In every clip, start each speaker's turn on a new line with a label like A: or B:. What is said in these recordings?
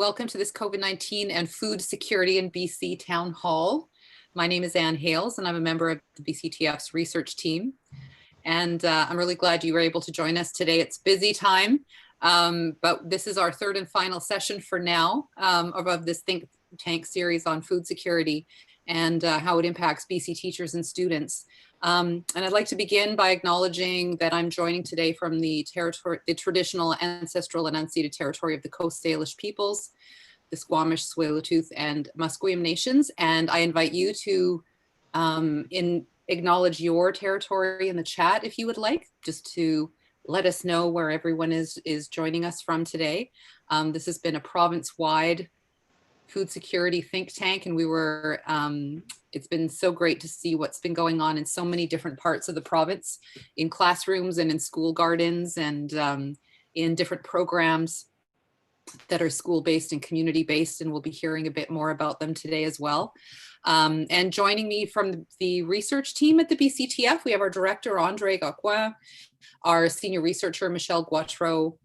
A: Welcome to this COVID-19 and food security in BC Town Hall. My name is Hales and I'm a member of the BCTF's research team. And I'm really glad you were able to join us today. It's busy time, but this is our third and final session for now of this think tank series on food security and how it impacts BC teachers and students. And I'd like to begin by acknowledging that I'm joining today from the traditional, ancestral, and unceded territory of the Coast Salish peoples, the Squamish, Tsleil-Waututh, and Musqueam nations. And I invite you to acknowledge your territory in the chat if you would like, just to let us know where everyone is joining us from today. This has been a province-wide food security think tank, and it's been so great to see what's been going on in so many different parts of the province, in classrooms and in school gardens and in different programs that are school-based and community-based, and we'll be hearing a bit more about them today as well. And joining me from the research team at the BCTF, we have our director, Andrée Gacoin, our senior researcher, Michelle Gautreaux,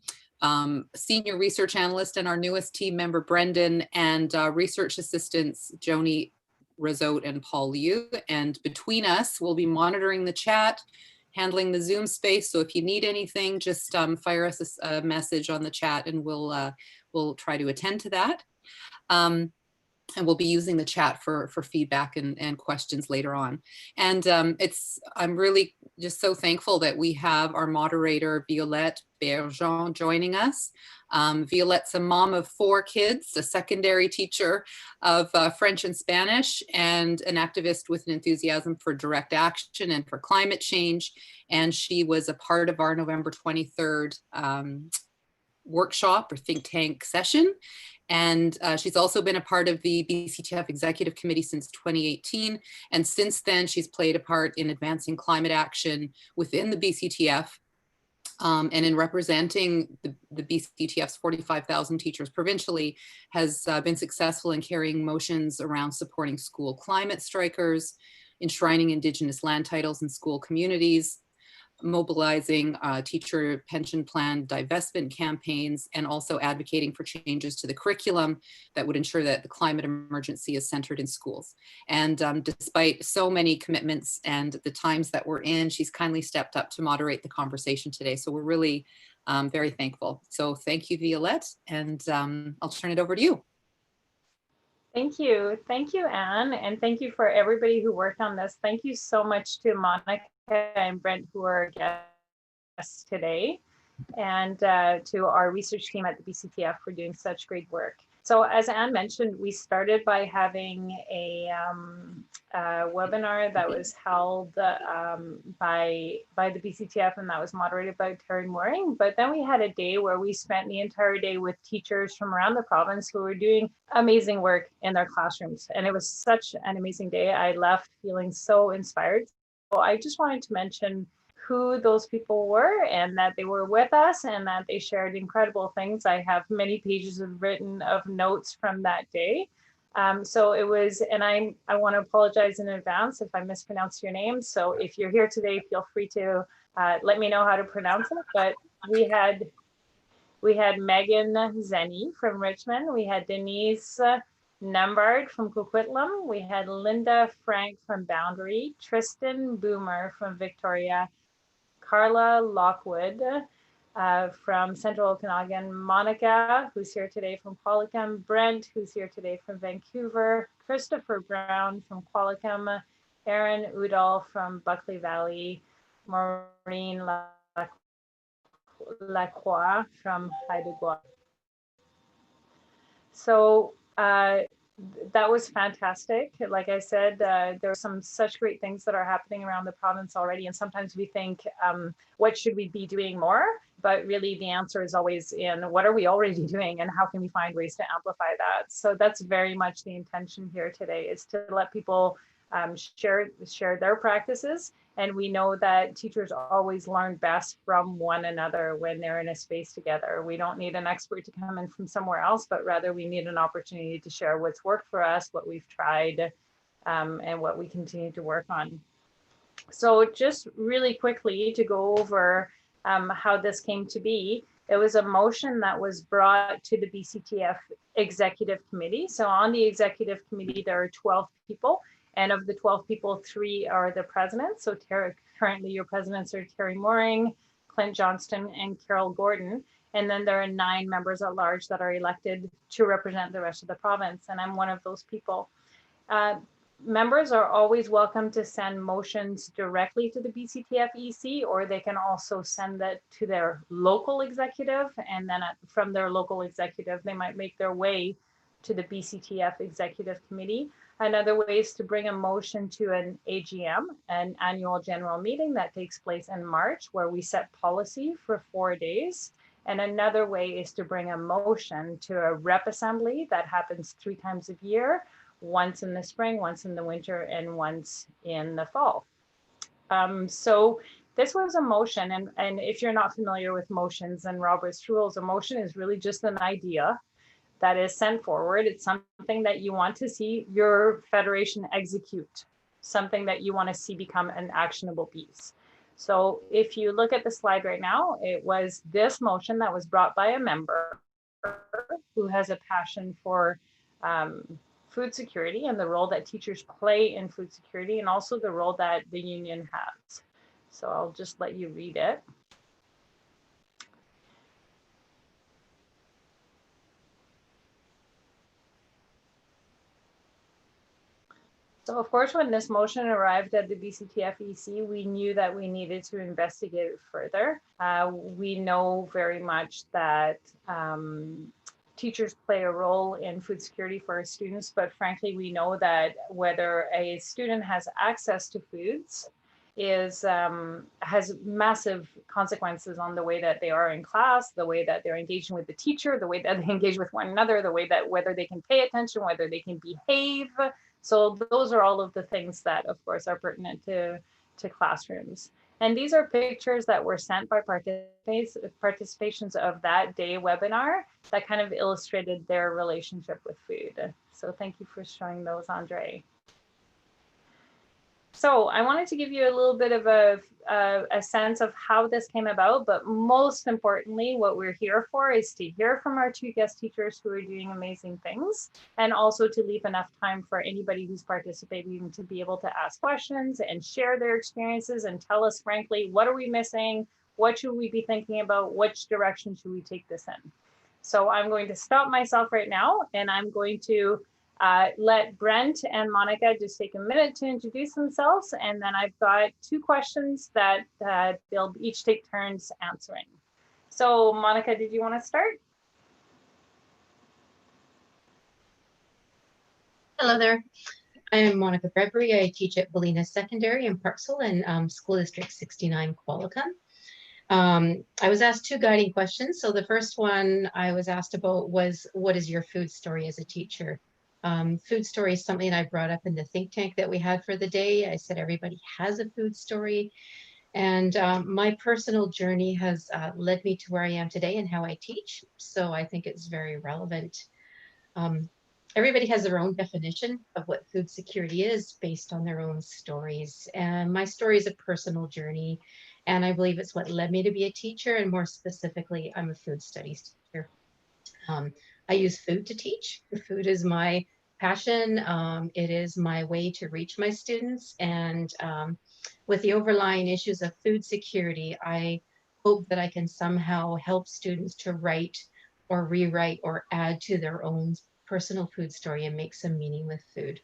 A: senior research analyst, and our newest team member, Brendan, and research assistants, Joni Razote and Paul Liu. And between us, we'll be monitoring the chat, handling the Zoom space. So if you need anything, just fire us a message on the chat and we'll try to attend to that. And we'll be using the chat for feedback and questions later on. And I'm really just so thankful that we have our moderator, Violette Baillargeon, joining us. Violette's a mom of 4 kids, a secondary teacher of French and Spanish, and an activist with an enthusiasm for direct action and for climate change. And she was a part of our November 23rd workshop or think tank session. And she's also been a part of the BCTF Executive Committee since 2018. And since then, she's played a part in advancing climate action within the BCTF and in representing the BCTF's 45,000 teachers provincially, has been successful in carrying motions around supporting school climate strikers, enshrining Indigenous land titles in school communities, mobilizing teacher pension plan divestment campaigns, and also advocating for changes to the curriculum that would ensure that the climate emergency is centered in schools. And despite so many commitments and the times that we're in, she's kindly stepped up to moderate the conversation today. So we're really very thankful. So thank you, Violette, and I'll turn it over to you.
B: Thank you, Anne, and thank you for everybody who worked on this. Thank you so much to Monica and Brent, who are guests today, and to our research team at the BCTF for doing such great work. So as Anne mentioned, we started by having a webinar that was held by the BCTF, and that was moderated by Terry Mooring. But then we had a day where we spent the entire day with teachers from around the province who were doing amazing work in their classrooms. And it was such an amazing day. I left feeling so inspired. So I just wanted to mention who those people were and that they were with us and that they shared incredible things. I have many pages written of notes from that day. So it was, and I want to apologize in advance if I mispronounced your name. So if you're here today, feel free to let me know how to pronounce it. But we had Megan Zenny from Richmond. We had Denise Nembard from Coquitlam. We had Linda Frank from Boundary, Tristan Boomer from Victoria, Carla Lockwood from Central Okanagan, Monica, who's here today from Qualicum, Brent, who's here today from Vancouver, Christopher Brown from Qualicum, Aaron Udall from Buckley Valley, Maureen Lacroix from Haida Gwaii. So that was fantastic. Like I said, there are some such great things that are happening around the province already. And sometimes we think, what should we be doing more? But really the answer is always in what are we already doing and how can we find ways to amplify that? So that's very much the intention here today, is to let people share their practices. And we know that teachers always learn best from one another when they're in a space together. We don't need an expert to come in from somewhere else, but rather we need an opportunity to share what's worked for us, what we've tried, and what we continue to work on. So just really quickly to go over how this came to be. It was a motion that was brought to the BCTF executive committee. So on the executive committee, there are 12 people. And of the 12 people, 3 are the presidents. So currently your presidents are Terry Mooring, Clint Johnston, and Carol Gordon. And then there are 9 members at large that are elected to represent the rest of the province. And I'm one of those people. Members are always welcome to send motions directly to the BCTF EC, or they can also send that to their local executive. And then from their local executive, they might make their way to the BCTF executive committee. Another way is to bring a motion to an AGM, an annual general meeting that takes place in March, where we set policy for 4 days. And another way is to bring a motion to a rep assembly that happens 3 times a year, once in the spring, once in the winter, and once in the fall. So this was a motion, and if you're not familiar with motions and Robert's rules, a motion is really just an idea that is sent forward. It's something that you want to see your federation execute, something that you want to see become an actionable piece. So if you look at the slide right now, it was this motion that was brought by a member who has a passion for food security and the role that teachers play in food security, and also the role that the union has. So I'll just let you read it. So of course, when this motion arrived at the BCTF EC, we knew that we needed to investigate it further. We know very much that teachers play a role in food security for our students, but frankly, we know that whether a student has access to foods has massive consequences on the way that they are in class, the way that they're engaging with the teacher, the way that they engage with one another, the way that whether they can pay attention, whether they can behave. So those are all of the things that, of course, are pertinent to classrooms. And these are pictures that were sent by participations of that day webinar that kind of illustrated their relationship with food. So thank you for showing those, Andrée. So I wanted to give you a little bit of a sense of how this came about, but most importantly, what we're here for is to hear from our 2 guest teachers who are doing amazing things, and also to leave enough time for anybody who's participating to be able to ask questions and share their experiences and tell us, frankly, what are we missing? What should we be thinking about? Which direction should we take this in? So I'm going to stop myself right now, and I'm going to let Brent and Monica just take a minute to introduce themselves, and then I've got 2 questions that they'll each take turns answering. So Monica, did you want to start?
C: Hello there. I'm Monica Bradbury. I teach at Ballina Secondary in Parksville in School District 69, Qualicum. I was asked 2 guiding questions. So the first one I was asked about was, what is your food story as a teacher? Food story is something I brought up in the think tank that we had for the day. I said everybody has a food story. And my personal journey has led me to where I am today and how I teach. So I think it's very relevant. Everybody has their own definition of what food security is based on their own stories. And my story is a personal journey. And I believe it's what led me to be a teacher. And more specifically, I'm a food studies teacher. I use food to teach. Food is my passion. It is my way to reach my students. And with the overlying issues of food security, I hope that I can somehow help students to write or rewrite or add to their own personal food story and make some meaning with food.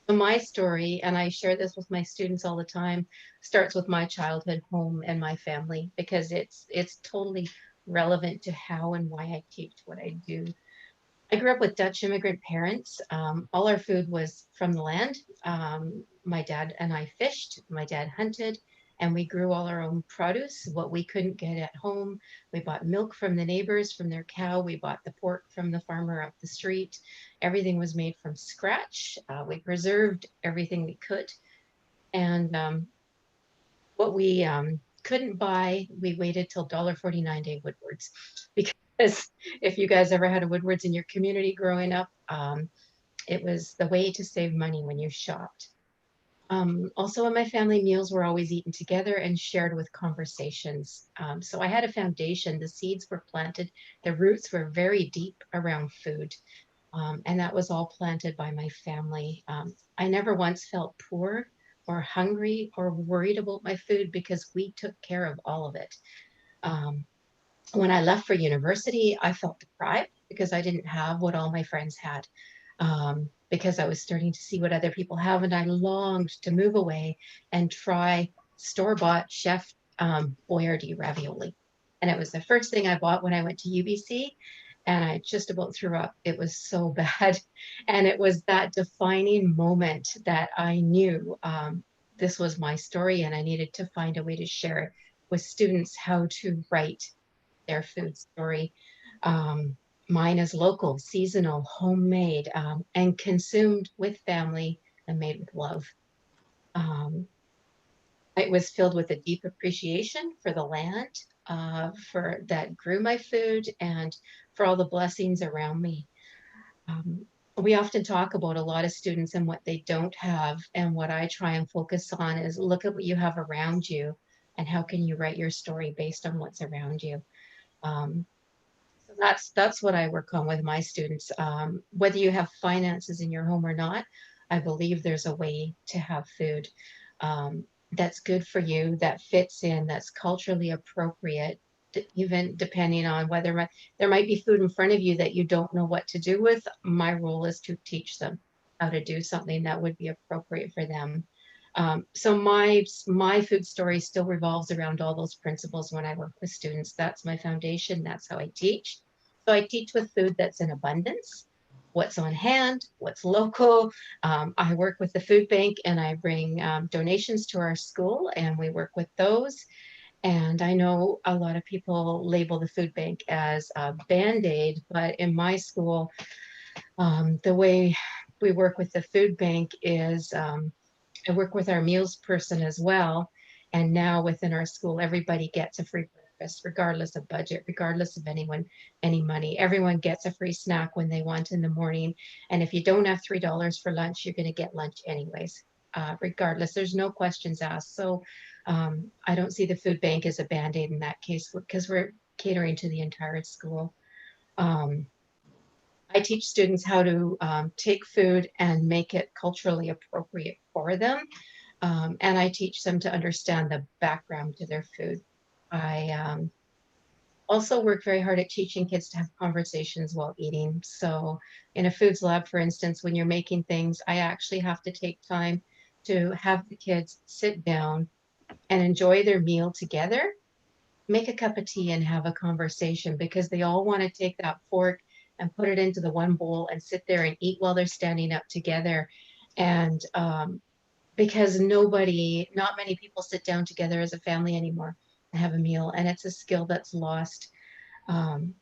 C: So my story, and I share this with my students all the time, starts with my childhood home and my family, because it's totally relevant to how and why I teach what I do. I grew up with Dutch immigrant parents. All our food was from the land. My dad and I fished, my dad hunted, and we grew all our own produce, what we couldn't get at home. We bought milk from the neighbors, from their cow. We bought the pork from the farmer up the street. Everything was made from scratch. We preserved everything we could. And what we couldn't buy, we waited till $1.49 day Woodwards. Because if you guys ever had a Woodwards in your community growing up, it was the way to save money when you shopped. Also in my family, meals were always eaten together and shared with conversations. So I had a foundation. The seeds were planted. The roots were very deep around food. And that was all planted by my family. I never once felt poor or hungry or worried about my food because we took care of all of it. Um, when I left for university, I felt deprived because I didn't have what all my friends had. Because I was starting to see what other people have, and I longed to move away and try store-bought chef Boyardee ravioli. And it was the first thing I bought when I went to UBC, and I just about threw up. It was so bad. And it was that defining moment that I knew this was my story, and I needed to find a way to share it with students, how to write their food story. Um, Mine is local, seasonal, homemade, and consumed with family and made with love. Um, it was filled with a deep appreciation for the land, for that grew my food, and for all the blessings around me. Um, we often talk about a lot of students and what they don't have, and what I try and focus on is look at what you have around you, and how can you write your story based on what's around you. Um, So that's what I work on with my students. Whether you have finances in your home or not, I believe there's a way to have food that's good for you, that fits in, that's culturally appropriate, even depending on whether there might be food in front of you that you don't know what to do with. My role is to teach them how to do something that would be appropriate for them. So my food story still revolves around all those principles when I work with students. That's my foundation. That's how I teach. So I teach with food that's in abundance, what's on hand, what's local. I work with the food bank, and I bring donations to our school, and we work with those. And I know a lot of people label the food bank as a Band-Aid, but in my school, the way we work with the food bank is I work with our meals person as well. And now within our school, everybody gets a free breakfast, regardless of budget, regardless of any money. Everyone gets a free snack when they want in the morning. And if you don't have $3 for lunch, you're going to get lunch anyways, regardless. There's no questions asked. So I don't see the food bank as a Band-Aid in that case, because we're catering to the entire school. Um, I teach students how to take food and make it culturally appropriate for them. And I teach them to understand the background to their food. I also work very hard at teaching kids to have conversations while eating. So in a foods lab, for instance, when you're making things, I actually have to take time to have the kids sit down and enjoy their meal together, make a cup of tea and have a conversation, because they all want to take that fork and put it into the one bowl and sit there and eat while they're standing up together. And because not many people sit down together as a family anymore and have a meal, and it's a skill that's lost. Um,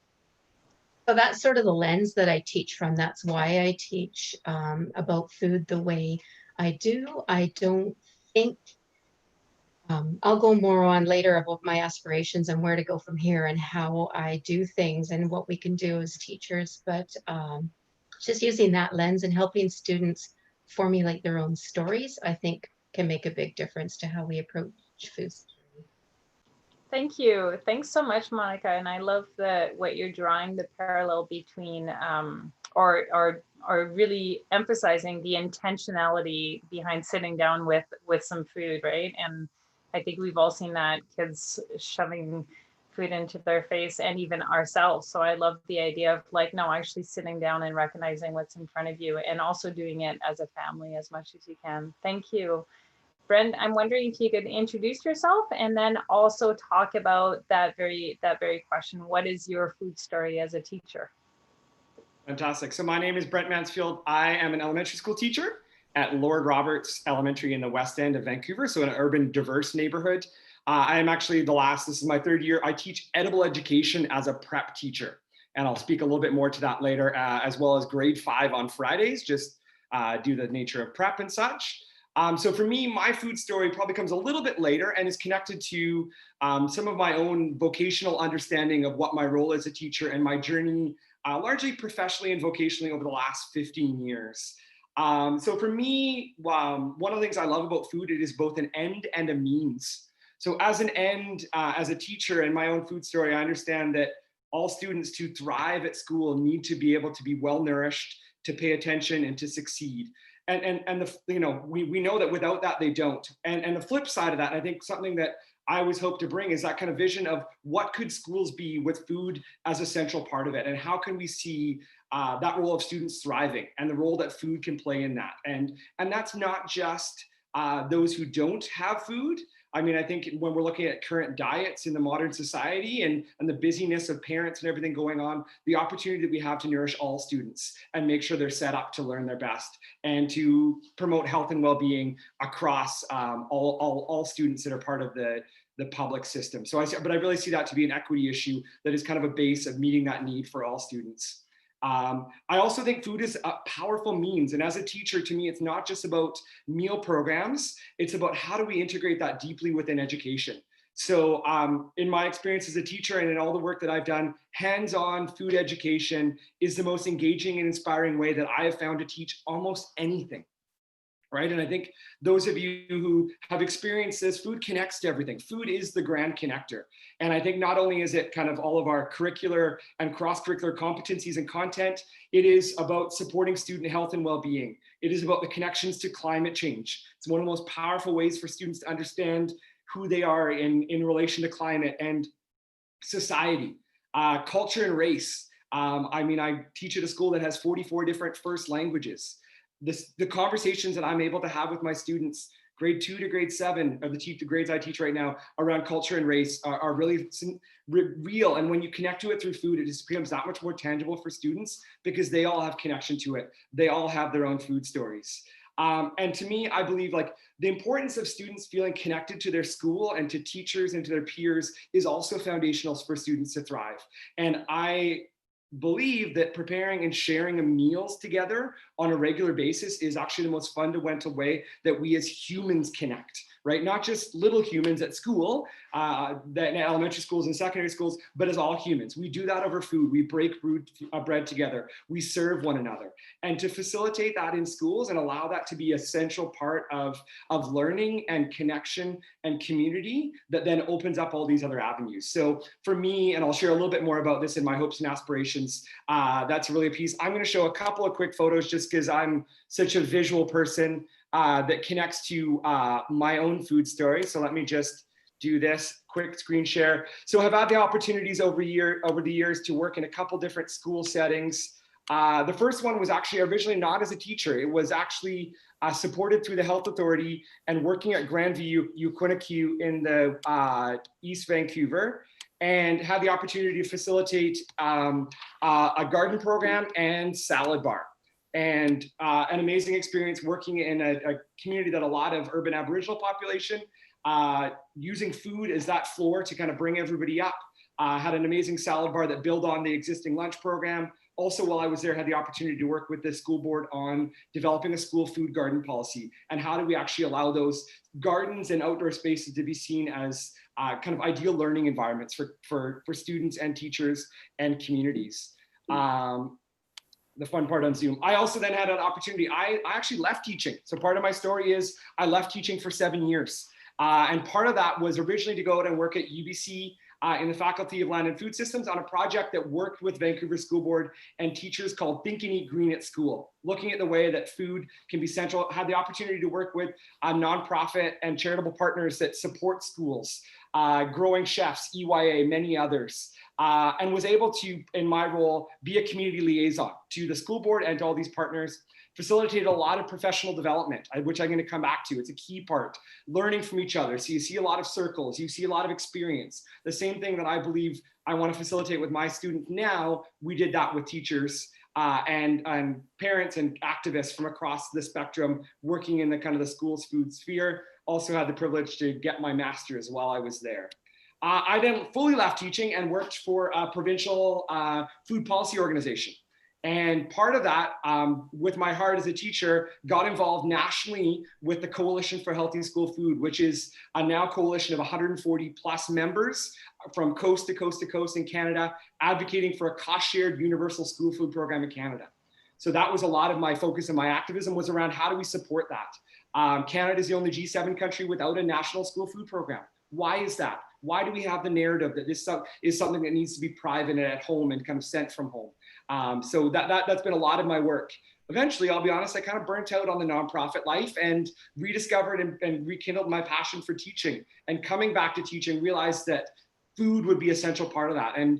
C: so that's sort of the lens that I teach from. That's why I teach about food the way I do. I don't think I'll go more on later about my aspirations and where to go from here and how I do things and what we can do as teachers. But just using that lens and helping students formulate their own stories, I think can make a big difference to how we approach food security.
B: Thank you. Thanks so much, Monica. And I love what you're drawing the parallel between or really emphasizing the intentionality behind sitting down with some food, right? And I think we've all seen that, kids shoving food into their face, and even ourselves. So I love the idea of like, no, actually sitting down and recognizing what's in front of you, and also doing it as a family as much as you can. Thank you. Brent, I'm wondering if you could introduce yourself and then also talk about that very question. What is your food story as a teacher?
D: Fantastic. So my name is Brent Mansfield. I am an elementary school teacher at Lord Roberts Elementary in the West End of Vancouver, so an urban, diverse neighborhood. I am actually this is my third year. I teach edible education as a prep teacher, and I'll speak a little bit more to that later, as well as grade 5 on Fridays, just due to the nature of prep and such. So for me, my food story probably comes a little bit later and is connected to some of my own vocational understanding of what my role as a teacher and my journey largely professionally and vocationally over the last 15 years. So for me, one of the things I love about food, it is both an end and a means. So as an end, as a teacher in my own food story, I understand that all students to thrive at school need to be able to be well nourished, to pay attention, and to succeed. And we know that without that they don't. And the flip side of that, I think something that I always hope to bring is that kind of vision of what could schools be with food as a central part of it, and how can we see that role of students thriving and the role that food can play in that. And that's not just those who don't have food. I mean, I think when we're looking at current diets in the modern society and the busyness of parents and everything going on, the opportunity that we have to nourish all students and make sure they're set up to learn their best and to promote health and well-being across all students that are part of the public system. But I really see that to be an equity issue that is kind of a base of meeting that need for all students. I also think food is a powerful means. And as a teacher, to me, it's not just about meal programs. It's about how do we integrate that deeply within education. So in my experience as a teacher and in all the work that I've done, hands-on food education is the most engaging and inspiring way that I have found to teach almost anything. Right. And I think those of you who have experienced this, food connects to everything. Food is the grand connector. And I think not only is it kind of all of our curricular and cross-curricular competencies and content, it is about supporting student health and well-being. It is about the connections to climate change. It's one of the most powerful ways for students to understand who they are in relation to climate and society, culture and race. I mean, I teach at a school that has 44 different first languages. The conversations that I'm able to have with my students, grade 2 to grade 7, are the grades I teach right now around culture and race are really real. And when you connect to it through food, it just becomes that much more tangible for students because they all have connection to it. They all have their own food stories. And to me, I believe like the importance of students feeling connected to their school and to teachers and to their peers is also foundational for students to thrive. And I believe that preparing and sharing meals together on a regular basis is actually the most fundamental way that we as humans connect, right? Not just little humans at school, that in elementary schools and secondary schools, but as all humans. We do that over food. We break bread together. We serve one another. And to facilitate that in schools and allow that to be a central part of learning and connection and community that then opens up all these other avenues. So for me, and I'll share a little bit more about this in my hopes and aspirations, that's really a piece. I'm going to show a couple of quick photos just because I'm such a visual person that connects to my own food story. So let me just do this quick screen share. So I've had the opportunities over the years to work in a couple different school settings. The first one was actually originally not as a teacher. It was actually supported through the Health Authority and working at Grandview Uquiniq in the East Vancouver, and had the opportunity to facilitate a garden program and salad bar. And an amazing experience working in a community that a lot of urban Aboriginal population, using food as that floor to kind of bring everybody up. Had an amazing salad bar that built on the existing lunch program. Also, while I was there, had the opportunity to work with the school board on developing a school food garden policy and how do we actually allow those gardens and outdoor spaces to be seen as kind of ideal learning environments for students and teachers and communities. The fun part on Zoom. I also then had an opportunity, I actually left teaching. So part of my story is I left teaching for 7 years. And part of that was originally to go out and work at UBC in the Faculty of Land and Food Systems on a project that worked with Vancouver School Board and teachers called Think and Eat Green at School, looking at the way that food can be central. Had the opportunity to work with nonprofit and charitable partners that support schools, Growing Chefs, EYA, many others. And was able to, in my role, be a community liaison to the school board and to all these partners, facilitated a lot of professional development, which I'm going to come back to. It's a key part, learning from each other. So you see a lot of circles, you see a lot of experience. The same thing that I believe I want to facilitate with my students now, we did that with teachers and parents and activists from across the spectrum working in the kind of the school's food sphere. Also had the privilege to get my master's while I was there. I then fully left teaching and worked for a provincial food policy organization. And part of that, with my heart as a teacher, got involved nationally with the Coalition for Healthy School Food, which is a now coalition of 140 plus members from coast to coast to coast in Canada, advocating for a cost-shared universal school food program in Canada. So that was a lot of my focus and my activism was around how do we support that? Canada is the only G7 country without a national school food program. Why is that? Why do we have the narrative that this is something that needs to be private and at home and kind of sent from home? So that's been a lot of my work. Eventually, I'll be honest, I kind of burnt out on the nonprofit life and rediscovered and rekindled my passion for teaching. And coming back to teaching, realized that food would be an essential part of that. And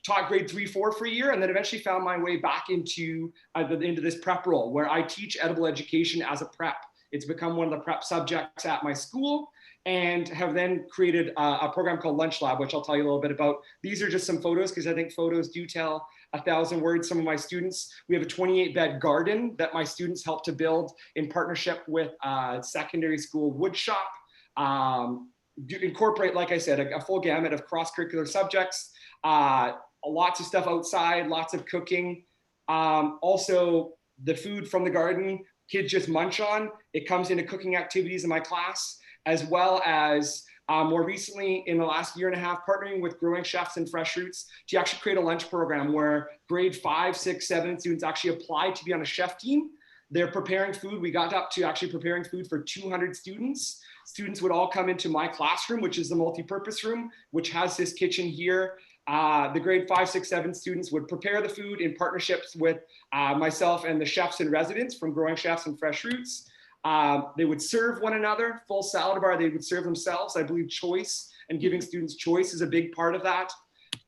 D: taught grade 3, 4 for a year, and then eventually found my way back into this prep role where I teach edible education as a prep. It's become one of the prep subjects at my school, and have then created a program called Lunch Lab, which I'll tell you a little bit about. These are just some photos because I think photos do tell 1,000 words. Some of my students, we have a 28-bed garden that my students helped to build in partnership with secondary school wood shop. Incorporate, like I said, a full gamut of cross-curricular subjects, lots of stuff outside, lots of cooking. Also, the food from the garden, kids just munch on. It comes into cooking activities in my class, as well as more recently in the last year and a half, partnering with growing chefs and fresh roots to actually create a lunch program where grade 5, 6, 7 students actually apply to be on a chef team. They're preparing food. We got up to actually preparing food for 200 students. Students would all come into my classroom, which is the multi-purpose room, which has this kitchen here. The grade 5, 6, 7 students would prepare the food in partnerships with myself and the chefs in residence from Growing Chefs and Fresh Roots. They would serve one another, full salad bar, they would serve themselves. I believe choice and giving students choice is a big part of that.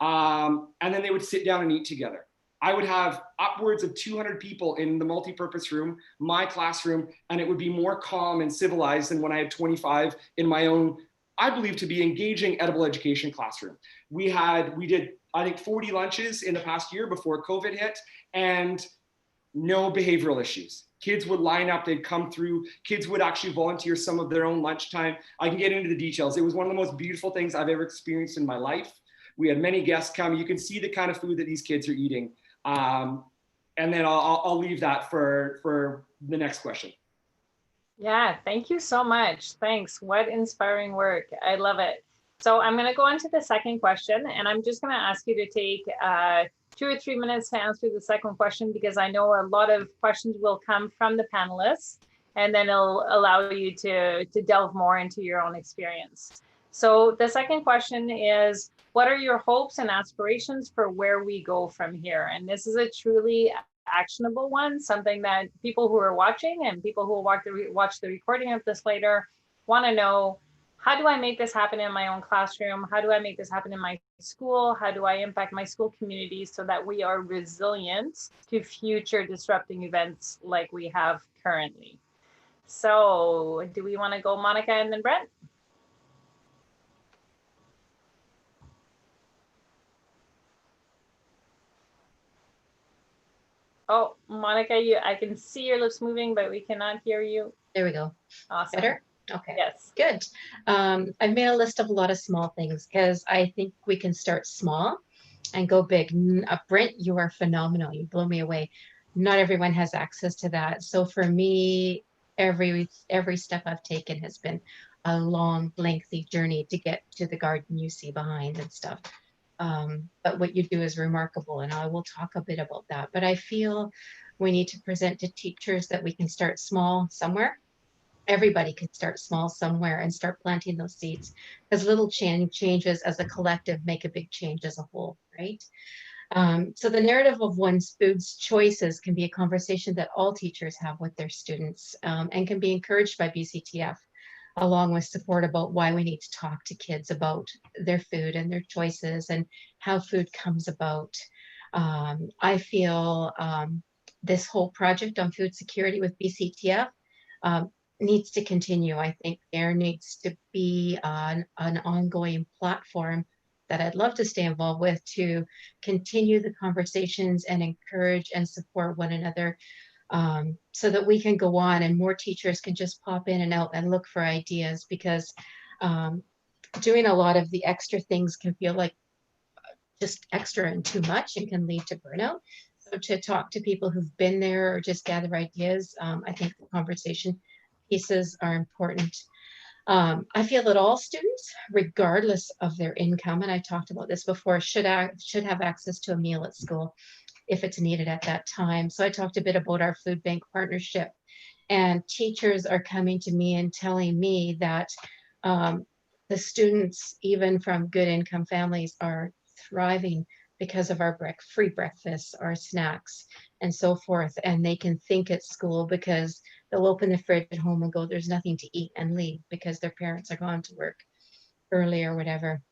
D: And then they would sit down and eat together. I would have upwards of 200 people in the multi-purpose room, my classroom, and it would be more calm and civilized than when I had 25 in my own, I believe to be engaging edible education classroom. We did, I think 40 lunches in the past year before COVID hit, and no behavioral issues. Kids would line up, they'd come through, kids would actually volunteer some of their own lunchtime. I can get into the details. It was one of the most beautiful things I've ever experienced in my life. We had many guests come. You can see the kind of food that these kids are eating. And then I'll leave that for the next question.
B: Yeah, thank you so much. Thanks. What inspiring work. I love it. So I'm going to go on to the second question, and I'm just going to ask you to take 2 or 3 minutes to answer the second question, because I know a lot of questions will come from the panelists, and then it'll allow you to delve more into your own experience. So the second question is, what are your hopes and aspirations for where we go from here? And this is a truly actionable one, something that people who are watching and people who will watch the recording of this later want to know. How do I make this happen in my own classroom? How do I make this happen in my school? How do I impact my school community so that we are resilient to future disrupting events like we have currently? So do we want to go Monica and then Brent? Oh, Monica, I can see your lips moving, but we cannot hear you.
C: There we go.
B: Awesome.
C: Better? Okay.
B: Yes.
C: Good. I've made a list of a lot of small things because I think we can start small and go big. Brent, you are phenomenal. You blow me away. Not everyone has access to that. So for me, every step I've taken has been a long, lengthy journey to get to the garden you see behind and stuff. But what you do is remarkable, and I will talk a bit about that. But I feel we need to present to teachers that we can start small somewhere. Everybody can start small somewhere and start planting those seeds, because little changes as a collective make a big change as a whole, right? So the narrative of one's food's choices can be a conversation that all teachers have with their students, and can be encouraged by BCTF, along with support about why we need to talk to kids about their food and their choices and how food comes about. I feel this whole project on food security with BCTF needs to continue. I think there needs to be an ongoing platform that I'd love to stay involved with to continue the conversations and encourage and support one another, so that we can go on and more teachers can just pop in and out and look for ideas, because doing a lot of the extra things can feel like just extra and too much and can lead to burnout. So to talk to people who've been there or just gather ideas, I think the conversation pieces are important. I feel that all students, regardless of their income, and I talked about this before, should have access to a meal at school. if it's needed at that time. So I talked a bit about our food bank partnership, and teachers are coming to me and telling me that the students, even from good income families, are thriving because of our free breakfasts, our snacks, and so forth. And they can think at school because they'll open the fridge at home and go, there's nothing to eat, and leave because their parents are gone to work early or whatever.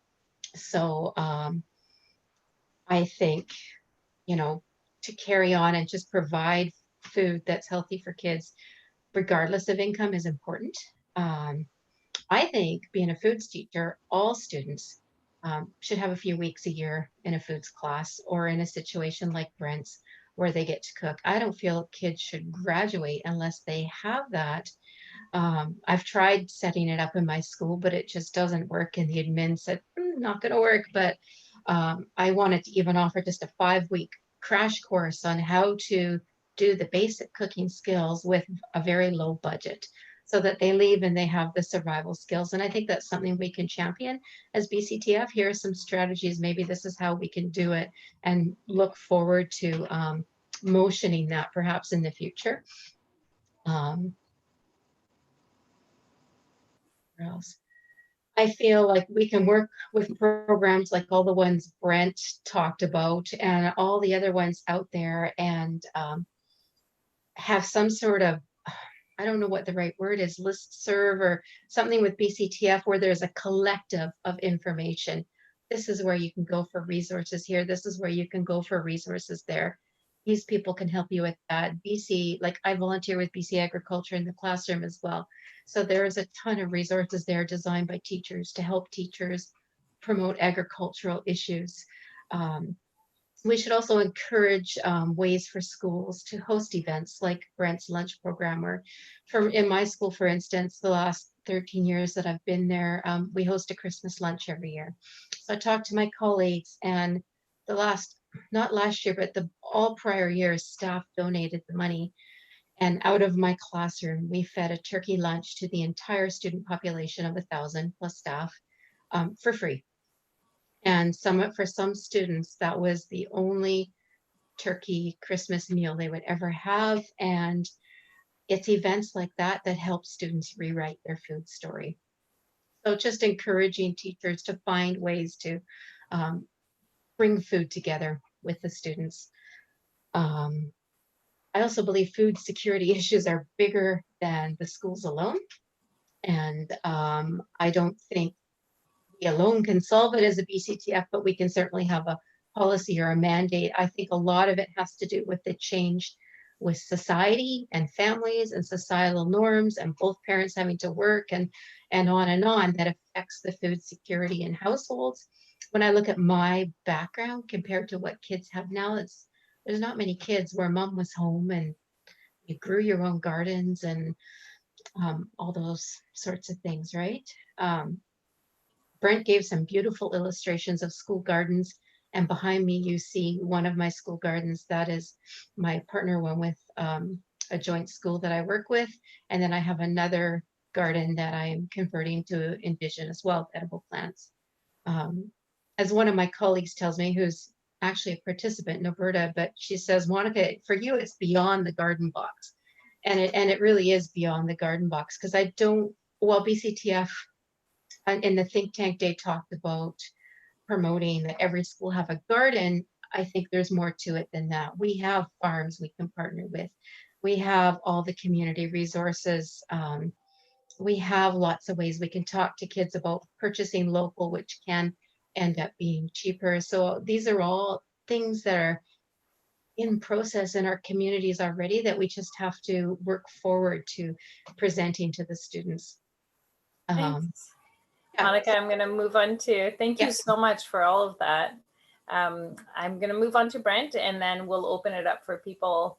C: So I think, you know, to carry on and just provide food that's healthy for kids, regardless of income, is important. I think being a foods teacher, all students should have a few weeks a year in a foods class, or in a situation like Brent's where they get to cook. I don't feel kids should graduate unless they have that. I've tried setting it up in my school, but it just doesn't work. And the admin said, not going to work. But I wanted to even offer just a 5-week crash course on how to do the basic cooking skills with a very low budget, so that they leave and they have the survival skills. And I think that's something we can champion as BCTF. Here are some strategies. Maybe this is how we can do it, and look forward to motioning that perhaps in the future. What else? I feel like we can work with programs like all the ones Brent talked about and all the other ones out there, and have some sort of, I don't know what the right word is, listserv or something with BCTF, where there's a collective of information. This is where you can go for resources here. This is where you can go for resources there. These people can help you with that. BC, like I volunteer with BC Agriculture in the classroom as well. So there is a ton of resources there designed by teachers to help teachers promote agricultural issues. We should also encourage ways for schools to host events like Brent's lunch program, or in my school, for instance, the last 13 years that I've been there, we host a Christmas lunch every year. So I talked to my colleagues, and not last year, but all prior years, staff donated the money. And out of my classroom, we fed a turkey lunch to the entire student population of 1,000 plus staff for free. And for some students, that was the only turkey Christmas meal they would ever have. And it's events like that that help students rewrite their food story. So just encouraging teachers to find ways to bring food together with the students. I also believe food security issues are bigger than the schools alone. And I don't think we alone can solve it as a BCTF, but we can certainly have a policy or a mandate. I think a lot of it has to do with the change with society and families and societal norms, and both parents having to work and on, that affects the food security in households. When I look at my background compared to what kids have now, there's not many kids where mom was home and you grew your own gardens and all those sorts of things, right? Brent gave some beautiful illustrations of school gardens, and behind me you see one of my school gardens. That is my partner one with a joint school that I work with, and then I have another garden that I'm converting to envision as well, edible plants. As one of my colleagues tells me, who's actually a participant in Alberta, but she says, Monica, for you it's beyond the garden box. And it really is beyond the garden box, because BCTF in the think tank day talked about promoting that every school have a garden. I think there's more to it than that. We have farms we can partner with. We have all the community resources. We have lots of ways we can talk to kids about purchasing local, which can end up being cheaper. So these are all things that are in process in our communities already, that we just have to work forward to presenting to the students.
B: Thanks. Monica, I'm going to move on to, thank you so much for all of that. I'm going to move on to Brent, and then we'll open it up for people.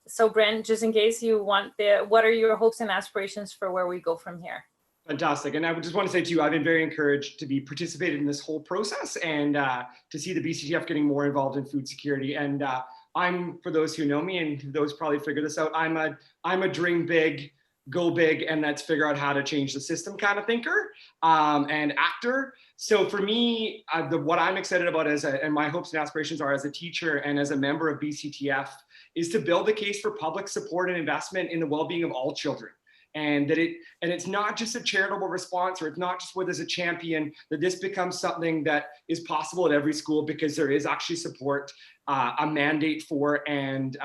B: So Brent, just in case you want what are your hopes and aspirations for where we go from here?
D: Fantastic. And I just want to say to you, I've been very encouraged to be participated in this whole process, and to see the BCTF getting more involved in food security. And I'm, for those who know me, and those probably figure this out, I'm a dream big, go big and let's figure out how to change the system kind of thinker and actor. So for me, what I'm excited about and my hopes and aspirations are as a teacher and as a member of BCTF is to build a case for public support and investment in the well-being of all children. And it's not just a charitable response, or it's not just where there's a champion, that this becomes something that is possible at every school, because there is actually support, a mandate for, and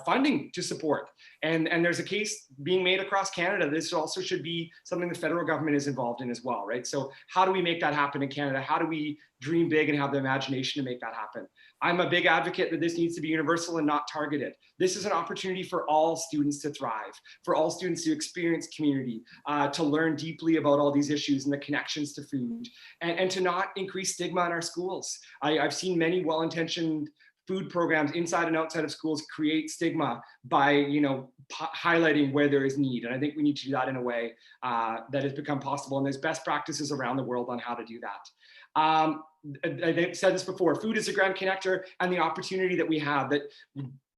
D: funding to support. And there's a case being made across Canada. This also should be something the federal government is involved in as well, right? So how do we make that happen in Canada? How do we dream big and have the imagination to make that happen? I'm a big advocate that this needs to be universal and not targeted. This is an opportunity for all students to thrive, for all students to experience community, to learn deeply about all these issues and the connections to food, and to not increase stigma in our schools. I've seen many well-intentioned food programs inside and outside of schools create stigma by, highlighting where there is need. And I think we need to do that in a way that has become possible. And there's best practices around the world on how to do that. I've said this before, food is a grand connector, and the opportunity that we have, that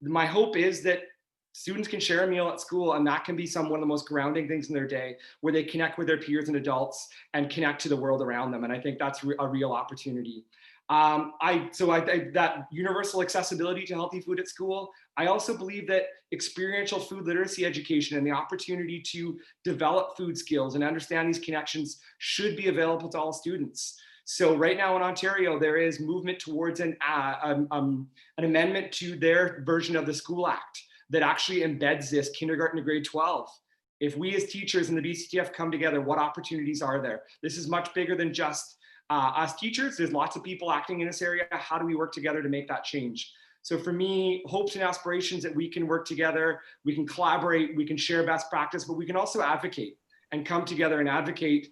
D: my hope is that students can share a meal at school, and that can be one of the most grounding things in their day, where they connect with their peers and adults and connect to the world around them. And I think that's a real opportunity. That universal accessibility to healthy food at school. I also believe that experiential food literacy education and the opportunity to develop food skills and understand these connections should be available to all students. So right now in Ontario, there is movement towards an amendment to their version of the School Act that actually embeds this kindergarten to grade 12. If we as teachers in the BCTF come together, what opportunities are there? This is much bigger than just us teachers. There's lots of people acting in this area. How do we work together to make that change? So for me, hopes and aspirations that we can work together, we can collaborate, we can share best practice, but we can also advocate and come together and advocate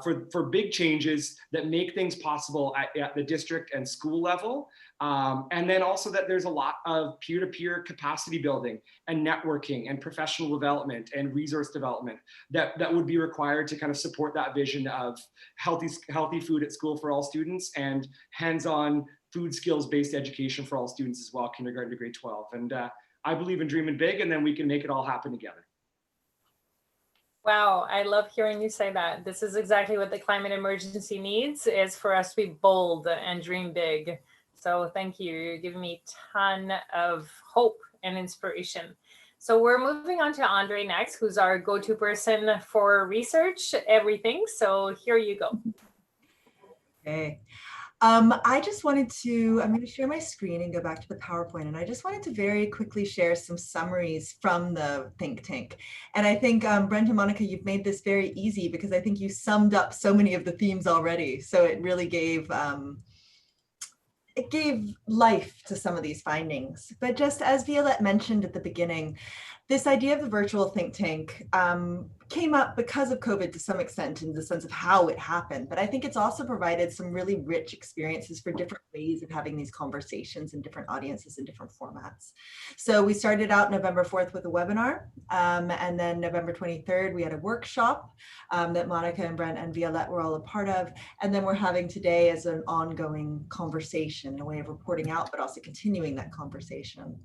D: for big changes that make things possible at the district and school level. And then also that there's a lot of peer-to-peer capacity building and networking and professional development and resource development that would be required to kind of support that vision of healthy food at school for all students, and hands-on food skills-based education for all students as well, kindergarten to grade 12. And I believe in dreaming big, and then we can make it all happen together.
B: Wow, I love hearing you say that. This is exactly what the climate emergency needs, is for us to be bold and dream big. So thank you. You're giving me a ton of hope and inspiration. So we're moving on to Andrée next, who's our go-to person for research, everything. So here you go.
E: Okay. I just wanted to, I'm going to share my screen and go back to the PowerPoint. And I just wanted to very quickly share some summaries from the think tank. And I think, Brent and Monica, you've made this very easy, because I think you summed up so many of the themes already. So it really gave life to some of these findings. But just as Violette mentioned at the beginning, this idea of the virtual think tank came up because of COVID to some extent, in the sense of how it happened. But I think it's also provided some really rich experiences for different ways of having these conversations in different audiences in different formats. So we started out November 4th with a webinar, and then November 23rd, we had a workshop that Monica and Brent and Violette were all a part of. And then we're having today as an ongoing conversation, a way of reporting out, but also continuing that conversation.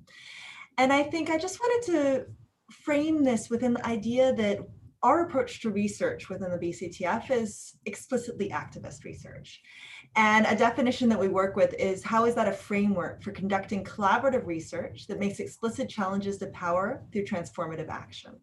E: And I think I just wanted to frame this within the idea that our approach to research within the BCTF is explicitly activist research. And a definition that we work with is, how is that a framework for conducting collaborative research that makes explicit challenges to power through transformative action?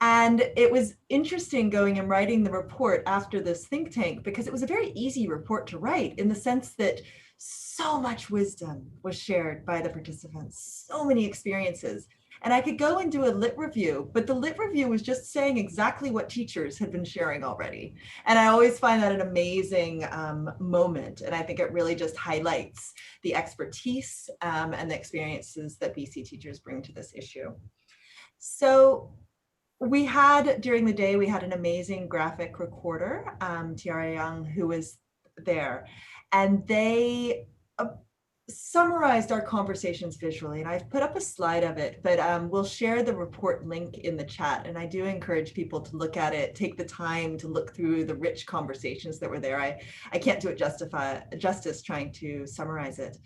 E: And it was interesting going and writing the report after this think tank, because it was a very easy report to write, in the sense that so much wisdom was shared by the participants, so many experiences. And I could go and do a lit review, but the lit review was just saying exactly what teachers had been sharing already. And I always find that an amazing moment. And I think it really just highlights the expertise and the experiences that BC teachers bring to this issue. So we had, during the day, we had an amazing graphic recorder, Tiara Young, who was there. And they summarized our conversations visually, and I've put up a slide of it, but we'll share the report link in the chat. And I do encourage people to look at it, take the time to look through the rich conversations that were there. I can't do it justice trying to summarize it.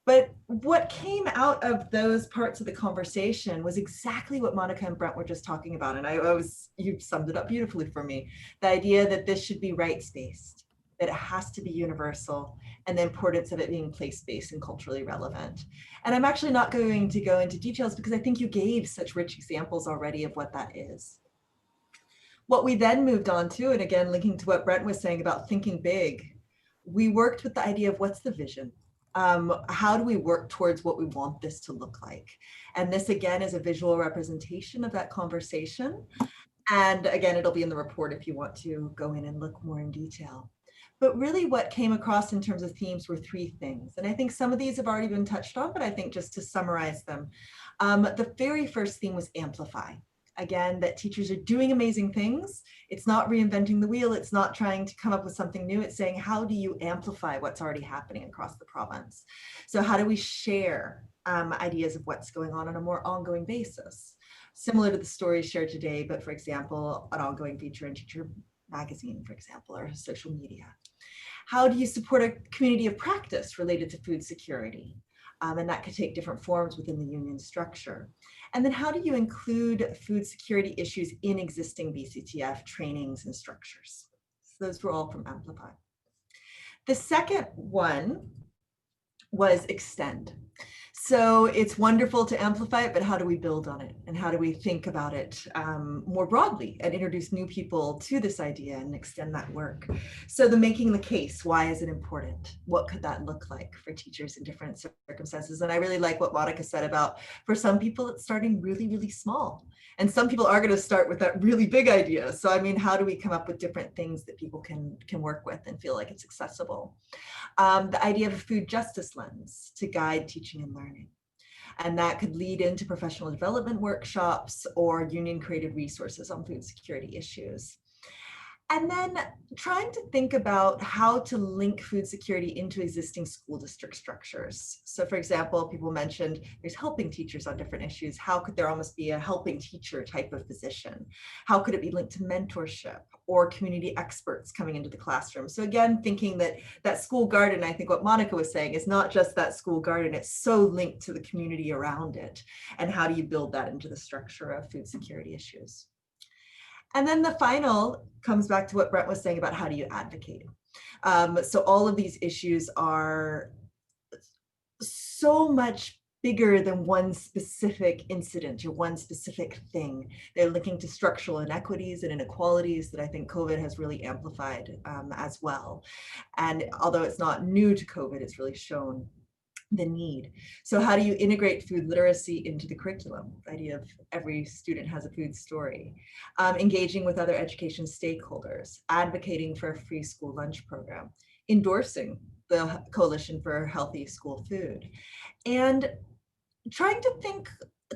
E: But what came out of those parts of the conversation was exactly what Monica and Brent were just talking about. And you summed it up beautifully for me. The idea that this should be rights-based, that it has to be universal, and the importance of it being place-based and culturally relevant. And I'm actually not going to go into details because I think you gave such rich examples already of what that is. What we then moved on to, and again, linking to what Brent was saying about thinking big, we worked with the idea of what's the vision? How do we work towards what we want this to look like? And this again is a visual representation of that conversation. And again, it'll be in the report if you want to go in and look more in detail. But really what came across in terms of themes were three things. And I think some of these have already been touched on, but I think just to summarize them, the very first theme was amplify. Again, that teachers are doing amazing things. It's not reinventing the wheel. It's not trying to come up with something new. It's saying, how do you amplify what's already happening across the province? So how do we share ideas of what's going on a more ongoing basis? Similar to the stories shared today, but for example, an ongoing feature in Teacher Magazine, for example, or social media. How do you support a community of practice related to food security? And that could take different forms within the union structure. And then how do you include food security issues in existing BCTF trainings and structures? So those were all from Amplify. The second one was extend. So it's wonderful to amplify it, but how do we build on it? And how do we think about it more broadly and introduce new people to this idea and extend that work? So the making the case, why is it important? What could that look like for teachers in different circumstances? And I really like what Monica said about, for some people, it's starting really, really small. And some people are going to start with that really big idea. So I mean, how do we come up with different things that people can work with and feel like it's accessible? The idea of a food justice lens to guide teaching and learning. And that could lead into professional development workshops or union created resources on food security issues. And then trying to think about how to link food security into existing school district structures. So for example, people mentioned there's helping teachers on different issues. How could there almost be a helping teacher type of position? How could it be linked to mentorship or community experts coming into the classroom? So again, thinking that that school garden, I think what Monica was saying, is not just that school garden, it's so linked to the community around it. And how do you build that into the structure of food security issues? And then the final comes back to what Brent was saying about how do you advocate. So all of these issues are so much bigger than one specific incident or one specific thing. They're linking to structural inequities and inequalities that I think COVID has really amplified as well. And although it's not new to COVID, it's really shown the need. So how do you integrate food literacy into the curriculum? The idea of every student has a food story. Engaging with other education stakeholders, advocating for a free school lunch program, endorsing the Coalition for Healthy School Food, and trying to think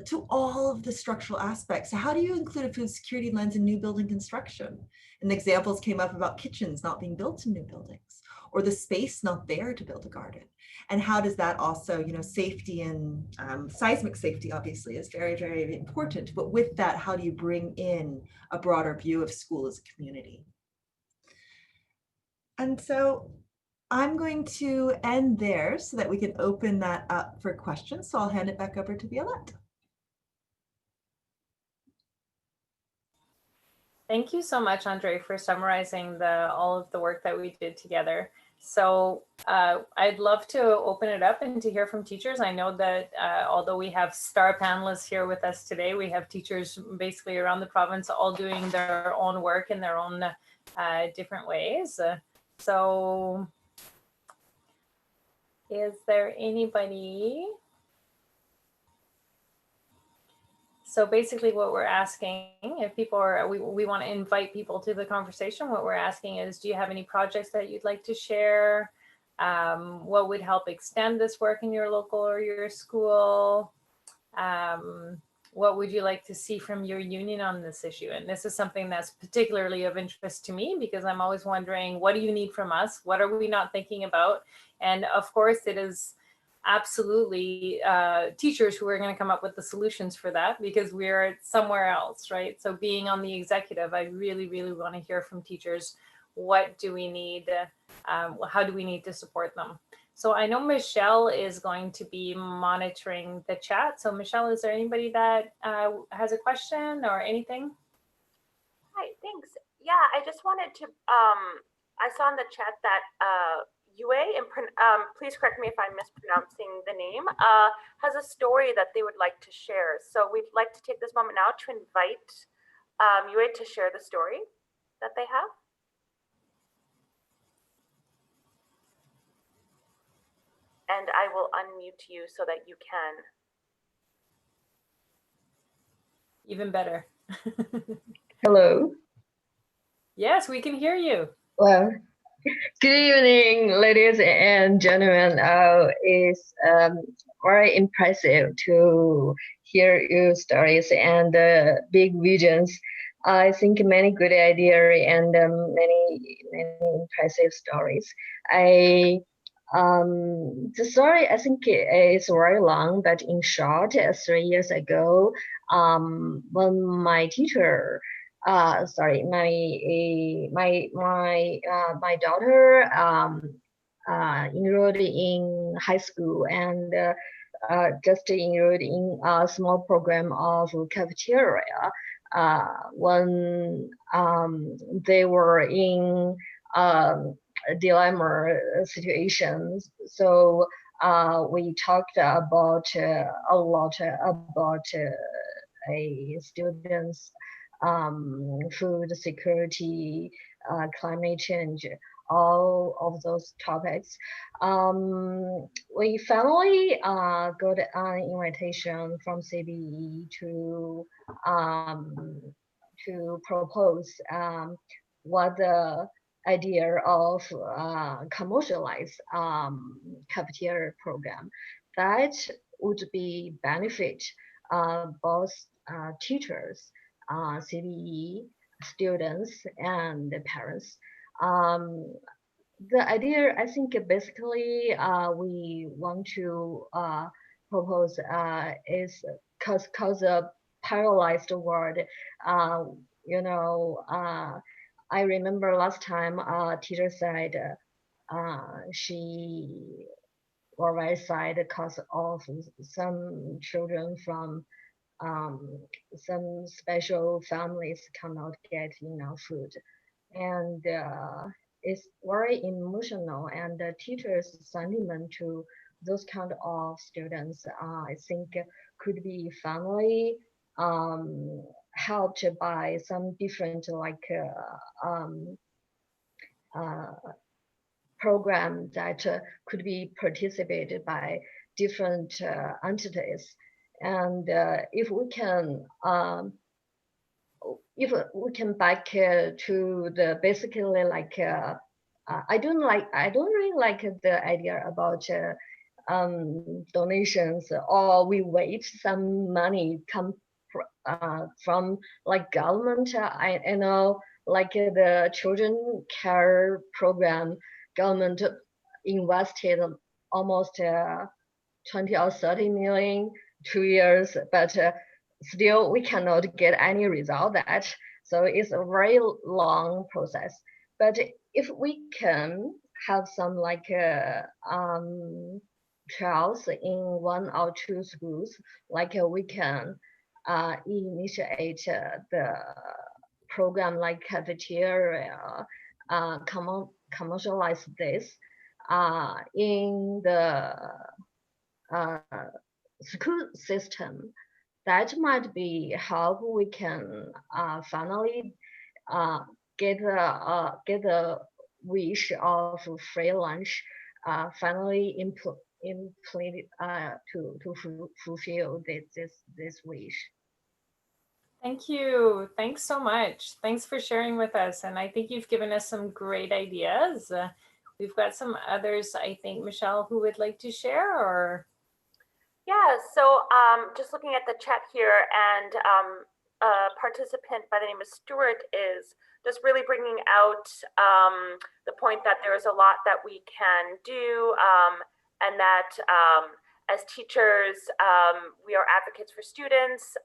E: to all of the structural aspects. So how do you include a food security lens in new building construction? And the examples came up about kitchens not being built in new buildings, or the space not there to build a garden. And how does that also, safety and seismic safety obviously is very, very important. But with that, how do you bring in a broader view of school as a community? And so I'm going to end there so that we can open that up for questions. So I'll hand it back over to Violette.
B: Thank you so much, Andrée, for summarizing all of the work that we did together. So I'd love to open it up and to hear from teachers. I know that although we have star panelists here with us today, we have teachers basically around the province all doing their own work in their own different ways. So is there anybody? So basically what we're asking, if people are, we want to invite people to the conversation. What we're asking is, do you have any projects that you'd like to share? What would help extend this work in your local or your school? What would you like to see from your union on this issue? And this is something that's particularly of interest to me because I'm always wondering, what do you need from us? What are we not thinking about? And of course it is absolutely teachers who are going to come up with the solutions for that because we're somewhere else, right? So being on the executive, I really, really want to hear from teachers. What do we need? How do we need to support them? So I know Michelle is going to be monitoring the chat. So Michelle, is there anybody that has a question or anything?
F: Hi, thanks. Yeah, I just wanted to, I saw in the chat that Yue, and please correct me if I'm mispronouncing the name, has a story that they would like to share. So we'd like to take this moment now to invite Yue to share the story that they have. And I will unmute you so that you can.
B: Even better.
G: Hello.
B: Yes, we can hear you.
G: Well, good evening, ladies and gentlemen. It's very impressive to hear your stories and big visions. I think many good ideas and many impressive stories. The story I think is very long, but in short, 3 years ago, when my teacher, sorry, my daughter enrolled in high school and just enrolled in a small program of cafeteria. When they were in dilemma situations. So we talked about a lot about a student's food security, climate change, all of those topics. We finally got an invitation from CBE to propose what the idea of commercialize cafeteria program that would be benefit both teachers, CBE, students, and the parents. The idea, I think, basically we want to propose is cause a paralyzed world. You know. I remember last time a teacher said she were very sad because of some children from some special families cannot get enough food. And it's very emotional, and the teacher's sentiment to those kind of students, I think, could be finally helped by some different program that could be participated by different entities. And if we can back to the basically like I don't really like the idea about donations, or we wait some money come from like government. I know like the children care program, government invested almost 20 or 30 million 2 years, but still we cannot get any result that. So it's a very long process. But if we can have some like trials in 1 or 2 schools, like we can initiate the program like cafeteria, commercialize this in the school system. That might be how we can finally get a wish of free lunch finally implemented to fulfill this wish.
B: Thank you. Thanks so much. Thanks for sharing with us. And I think you've given us some great ideas. We've got some others, I think, Michelle, who would like to share, or?
F: Yeah, so just looking at the chat here, and a participant by the name of Stuart is just really bringing out the point that there is a lot that we can do, and that as teachers, we are advocates for students,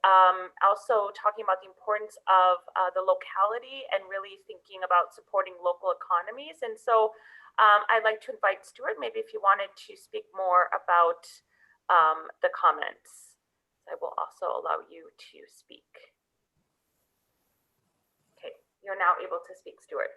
F: also talking about the importance of the locality and really thinking about supporting local economies. And so I'd like to invite Stuart, maybe if you wanted to speak more about the comments. I will also allow you to speak. Okay, you're now able to speak, Stuart.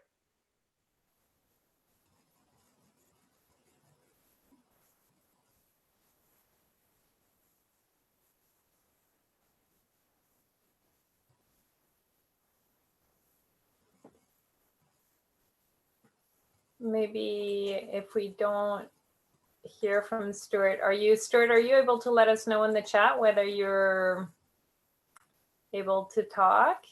B: Maybe if we don't hear from Stuart, are you able to let us know in the chat whether you're able to talk?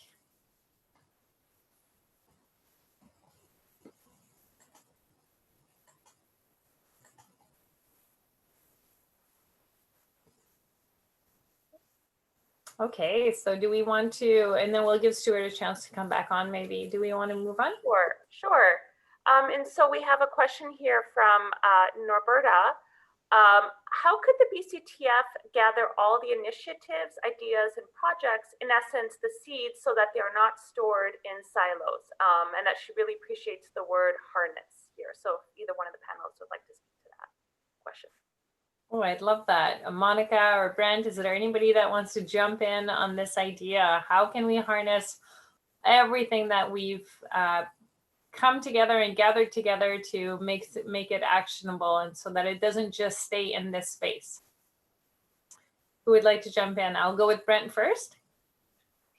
B: Okay, so do we want to, and then we'll give Stuart a chance to come back on maybe. Do we want to move on?
F: Sure. And so we have a question here from Norberta. How could the BCTF gather all the initiatives, ideas, and projects, in essence, the seeds, so that they are not stored in silos? And that she really appreciates the word harness here. So either one of the panelists would like to speak to that question.
B: Oh, I'd love that. Monica or Brent, is there anybody that wants to jump in on this idea? How can we harness everything that we've come together and gathered together to make it actionable, and so that it doesn't just stay in this space? Who would like to jump in? I'll go with Brent first.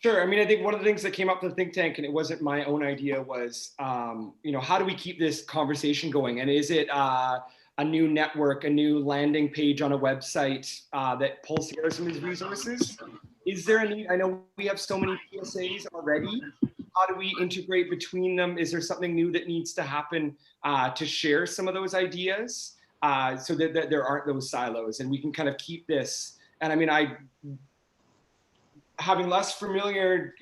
D: Sure. I mean, I think one of the things that came up in the think tank, and it wasn't my own idea, was, how do we keep this conversation going? And is it a new network, a new landing page on a website that pulls together some of these resources? Is there a need? I know we have so many PSAs already. How do we integrate between them? Is there something new that needs to happen to share some of those ideas so that there aren't those silos, and we can kind of keep this? And I mean, having less familiar,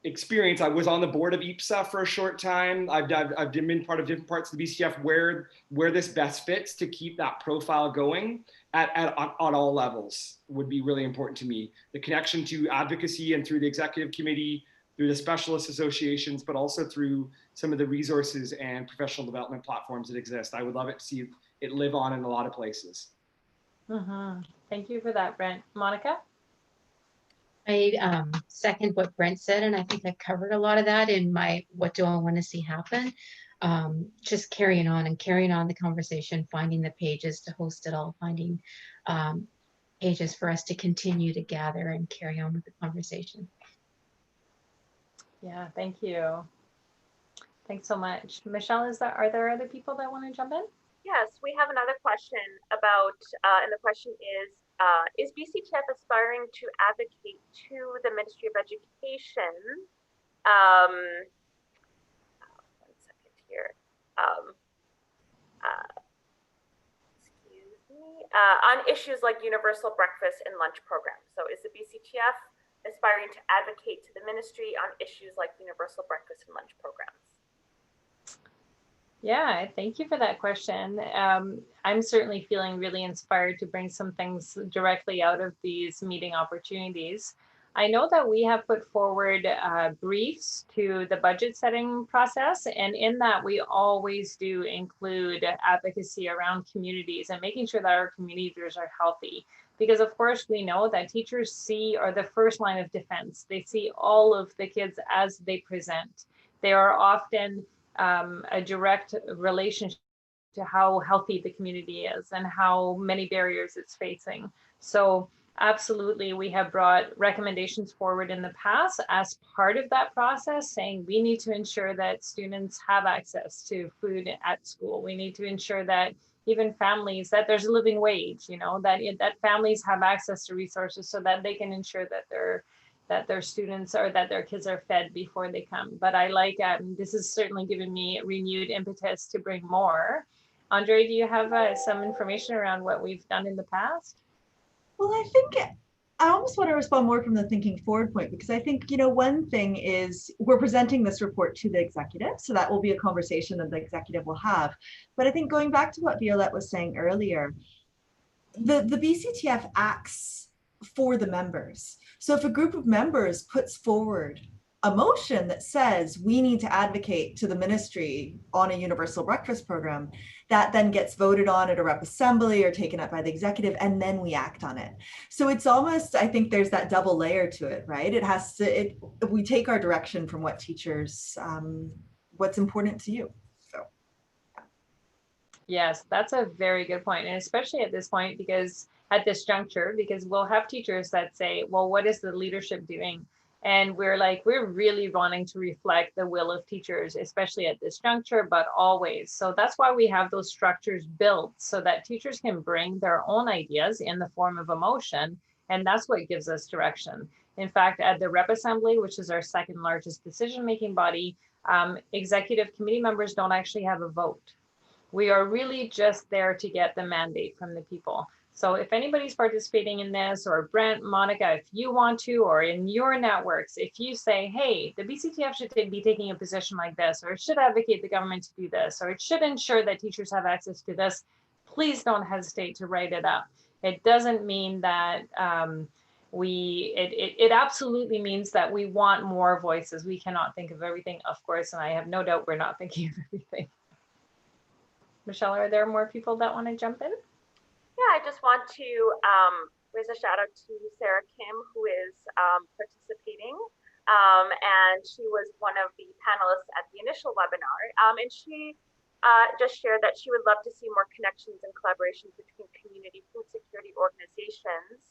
D: experience, I was on the board of IPSA for a short time. I've been part of different parts of the BCTF where this best fits to keep that profile going on all levels would be really important to me. The connection to advocacy and through the executive committee, through the specialist associations, but also through some of the resources and professional development platforms that exist. I would love it to see it live on in a lot of places.
B: Mm-hmm. Thank you for that, Brent. Monica?
C: I second what Brent said, and I think I covered a lot of that in my what do I want to see happen. Just carrying on the conversation, finding the pages to host it all, finding pages for us to continue to gather and carry on with the conversation.
B: Yeah, thank you. Thanks so much. Michelle, are there other people that want to jump in?
F: Yes, we have another question about, and the question is BCTF aspiring to advocate to the Ministry of Education? One second here. Excuse me. On issues like universal breakfast and lunch programs. So is the BCTF aspiring to advocate to the ministry on issues like universal breakfast and lunch programs?
B: Yeah, thank you for that question. I'm certainly feeling really inspired to bring some things directly out of these meeting opportunities. I know that we have put forward briefs to the budget setting process, and in that we always do include advocacy around communities and making sure that our communities are healthy. Because of course we know that teachers are the first line of defense. They see all of the kids as they present. They are often a direct relationship to how healthy the community is and how many barriers it's facing. So absolutely, we have brought recommendations forward in the past as part of that process, saying we need to ensure that students have access to food at school. We need to ensure that even families, that there's a living wage, that families have access to resources so that they can ensure that their students or that their kids are fed before they come. But I like, this has certainly given me renewed impetus to bring more. Andrée, do you have some information around what we've done in the past?
E: Well, I think I almost want to respond more from the thinking forward point, because I think, one thing is we're presenting this report to the executive, so that will be a conversation that the executive will have. But I think going back to what Violette was saying earlier, the BCTF acts for the members. So if a group of members puts forward a motion that says we need to advocate to the ministry on a universal breakfast program, that then gets voted on at a rep assembly or taken up by the executive, and then we act on it. So it's almost, I think there's that double layer to it, right? It has to, we take our direction from what teachers, what's important to you. So.
B: Yes, that's a very good point. And especially at this point, because at this juncture, because we'll have teachers that say, well, what is the leadership doing? And we're really wanting to reflect the will of teachers, especially at this juncture, but always. So that's why we have those structures built so that teachers can bring their own ideas in the form of a motion. And that's what gives us direction. In fact, at the Rep Assembly, which is our second largest decision-making body, executive committee members don't actually have a vote. We are really just there to get the mandate from the people. So if anybody's participating in this, or Brent, Monica, if you want to, or in your networks, if you say, hey, the BCTF should be taking a position like this, or it should advocate the government to do this, or it should ensure that teachers have access to this, please don't hesitate to write it up. It doesn't mean that it absolutely means that we want more voices. We cannot think of everything, of course, and I have no doubt we're not thinking of everything. Michelle, are there more people that want to jump in?
F: Yeah, I just want to raise a shout out to Sarah Kim, who is participating. And she was one of the panelists at the initial webinar. And she just shared that she would love to see more connections and collaborations between community food security organizations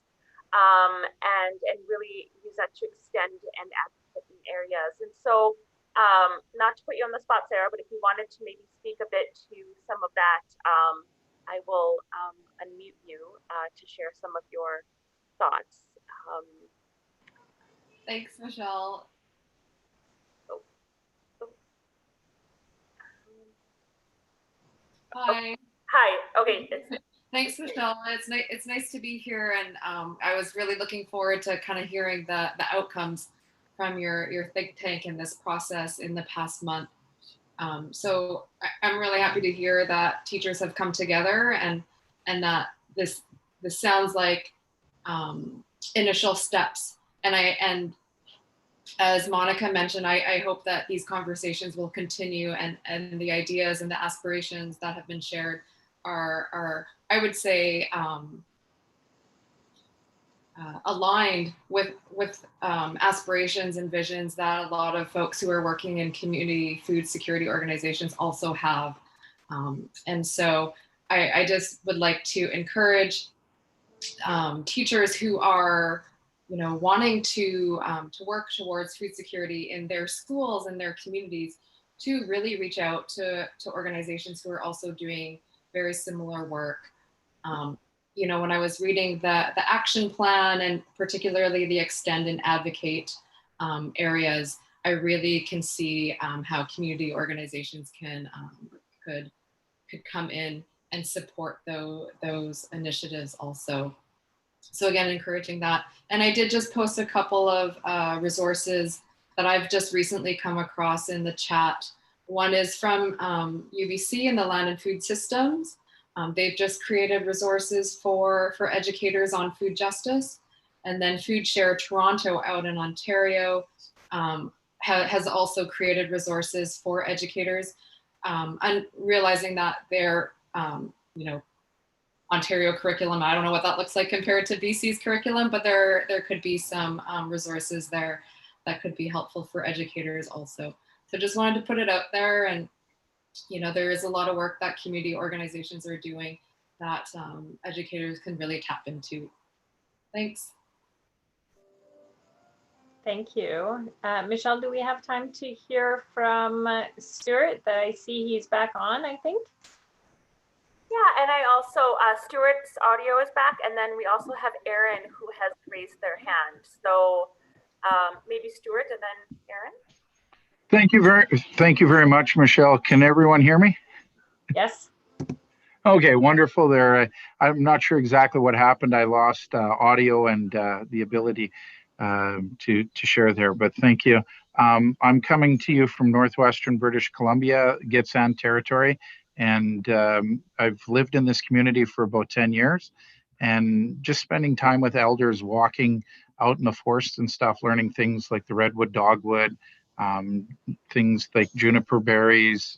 F: and really use that to extend and advocate in areas. And so not to put you on the spot, Sarah, but if you wanted to maybe speak a bit to some of that, I will unmute you to share some of your thoughts.
H: Thanks, Michelle. Hi.
F: Hi. Okay.
H: Thanks, Michelle. It's nice to be here, and I was really looking forward to kind of hearing the outcomes from your think tank in this process in the past month. So I'm really happy to hear that teachers have come together and that this sounds like initial steps. And as Monica mentioned, I hope that these conversations will continue and the ideas and the aspirations that have been shared are I would say, aligned with aspirations and visions that a lot of folks who are working in community food security organizations also have. And so I just would like to encourage teachers who are, wanting to work towards food security in their schools and their communities to really reach out to organizations who are also doing very similar work. When I was reading the action plan and particularly the extend and advocate areas, I really can see how community organizations could come in and support those initiatives also. So again, encouraging that. And I did just post a couple of resources that I've just recently come across in the chat. One is from UBC and the Land and Food Systems. They've just created resources for educators on food justice. And then Food Share Toronto out in Ontario has also created resources for educators. And realizing that their, Ontario curriculum, I don't know what that looks like compared to BC's curriculum, but there could be some resources there that could be helpful for educators also. So just wanted to put it out there, and there is a lot of work that community organizations are doing that educators can really tap into. Thanks.
B: Thank you. Michelle, do we have time to hear from Stuart? That I see he's back on, I think.
F: Yeah, and I also, Stuart's audio is back, and then we also have Aaron who has raised their hand. So maybe Stuart and then Aaron.
I: Thank you very much, Michelle. Can everyone hear me?
B: Yes.
I: Okay, wonderful. I'm not sure exactly what happened. I lost audio and the ability to share there, but thank you. I'm coming to you from northwestern British Columbia, Gitxsan territory, and I've lived in this community for about 10 years. and just spending time with elders, walking out in the forest and stuff, learning things like the redwood, dogwood, things like juniper berries,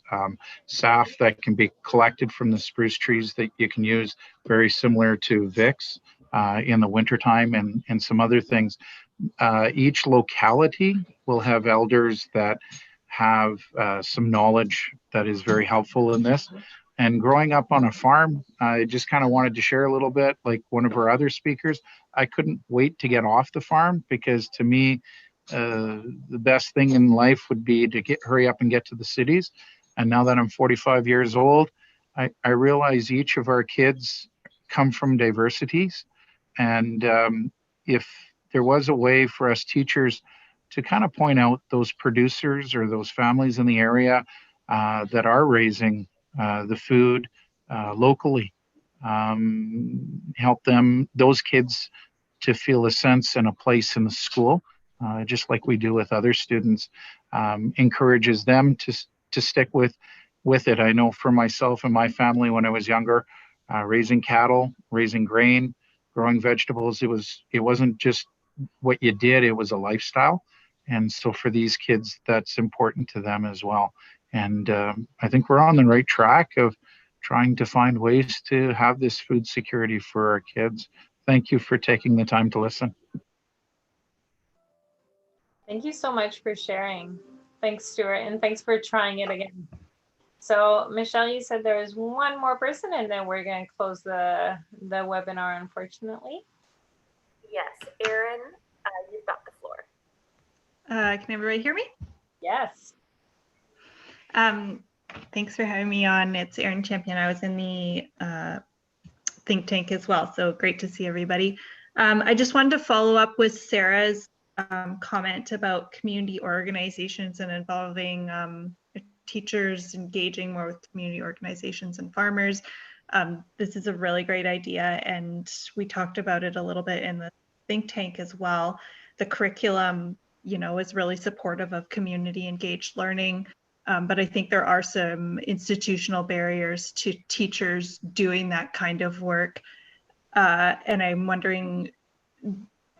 I: sap that can be collected from the spruce trees that you can use, very similar to Vicks in the wintertime, and some other things. Each locality will have elders that have some knowledge that is very helpful in this. And growing up on a farm, I just kind of wanted to share a little bit, like one of our other speakers. I couldn't wait to get off the farm, because to me, the best thing in life would be to hurry up and get to the cities. And now that I'm 45 years old, I realize each of our kids come from diversities. And if there was a way for us teachers to kind of point out those producers or those families in the area that are raising the food locally, help them, those kids, to feel a sense and a place in the school, just like we do with other students, encourages them to stick with it. I know for myself and my family, when I was younger, raising cattle, raising grain, growing vegetables, it wasn't just what you did, it was a lifestyle. And so for these kids, that's important to them as well. And I think we're on the right track of trying to find ways to have this food security for our kids. Thank you for taking the time to listen.
B: Thank you so much for sharing. Thanks, Stuart, and thanks for trying it again. So Michelle, you said there is one more person, and then we're going to close the webinar, unfortunately.
F: Yes, Erin, you've got the floor.
J: Can everybody hear me?
B: Yes.
J: Thanks for having me on. It's Erin Champion. I was in the think tank as well, so great to see everybody. I just wanted to follow up with Sarah's comment about community organizations and involving teachers engaging more with community organizations and farmers. This is a really great idea, and we talked about it a little bit in the think tank as well. The curriculum, you know, is really supportive of community engaged learning, but I think there are some institutional barriers to teachers doing that kind of work, and I'm wondering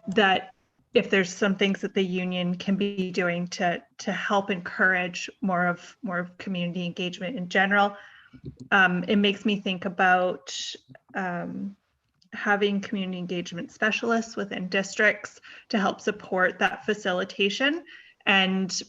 J: that if there's some things that the union can be doing to help encourage more of community engagement in general. It makes me think about having community engagement specialists within districts to help support that facilitation. And,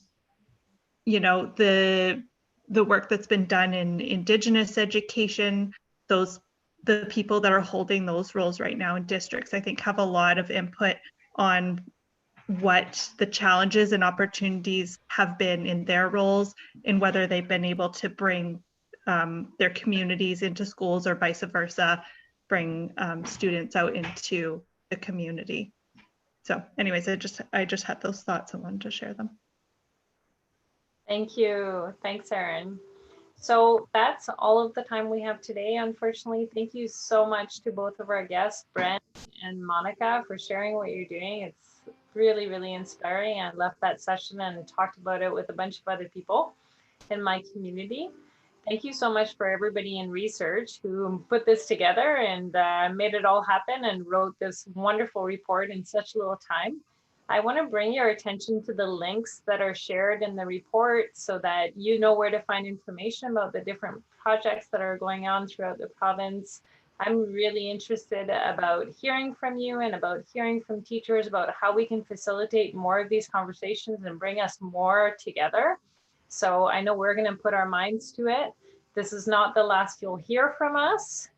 J: you know, the work that's been done in Indigenous education, the people that are holding those roles right now in districts, I think have a lot of input on what the challenges and opportunities have been in their roles, and whether they've been able to bring their communities into schools, or vice versa, bring students out into the community. So anyways, I just had those thoughts and wanted to share them.
B: Thank you. Thanks, Erin. So that's all of the time we have today, unfortunately. Thank you so much to both of our guests, Brent and Monica, for sharing what you're doing. It's really, really inspiring. I left that session and talked about it with a bunch of other people in my community. Thank you so much for everybody in research who put this together and made it all happen and wrote this wonderful report in such little time. I want to bring your attention to the links that are shared in the report so that you know where to find information about the different projects that are going on throughout the province. I'm really interested about hearing from you and about hearing from teachers about how we can facilitate more of these conversations and bring us more together. So I know we're going to put our minds to it. This is not the last you'll hear from us.